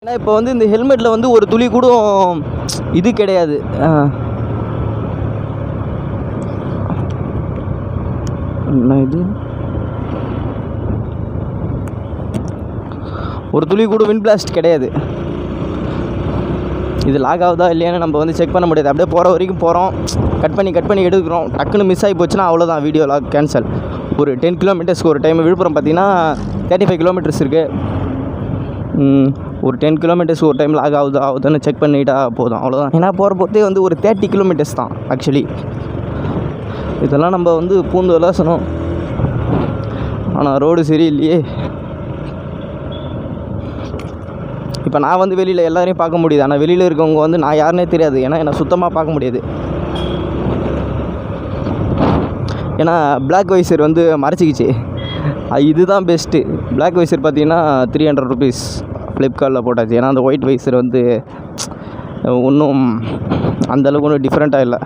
ஏன்னா இப்போ வந்து இந்த ஹெல்மெட்டில் வந்து ஒரு துளி கூட இது கிடையாது. என்ன இது, ஒரு துளி கூட விண்ட் பிளாஸ்ட் கிடையாது. இது லாக் ஆகுதா இல்லையான்னு நம்ம வந்து செக் பண்ண முடியாது. அப்படியே போகிற வரைக்கும் போகிறோம், கட் பண்ணி எடுக்கிறோம். டக்குன்னு மிஸ் ஆகி போச்சுன்னா அவ்வளோதான், வீடியோ லாக் கேன்சல். ஒரு 10 கிலோமீட்டர்ஸ்க்கு ஒரு டைம் விழுப்புரம் பார்த்திங்கன்னா 35 கிலோமீட்டர்ஸ் இருக்குது. ஒரு 10 கிலோமீட்டர்ஸ் ஒரு டைம் லாக் ஆகுதுன்னு செக் பண்ணிட்டா போதும், அவ்வளோதான். ஏன்னா போகிற போதே வந்து ஒரு 30 கிலோமீட்டர்ஸ் தான் ஆக்சுவலி. இதெல்லாம் நம்ம வந்து பூந்து விளாசணும். ஆனால் ரோடு சரியில்லையே. இப்போ நான் வந்து வெளியில் எல்லாரையும் பார்க்க முடியுது, ஆனால் வெளியில் இருக்கவங்க வந்து நான் யாருன்னே தெரியாது. ஏன்னா என்னை சுத்தமாக பார்க்க முடியாது. ஏன்னா பிளாக் வைசர் வந்து மறைச்சிக்கிச்சு. இதுதான் பெஸ்ட்டு. பிளாக் வைசர் பார்த்தீங்கன்னா 300 ருபீஸ் ஃப்ளிப்கார்ட்டில் போட்டாச்சு. ஏன்னா அந்த ஒயிட் வைசர் வந்து ஒன்றும் அந்தளவுக்கு ஒன்றும் டிஃப்ரெண்ட்டாக இல்லை.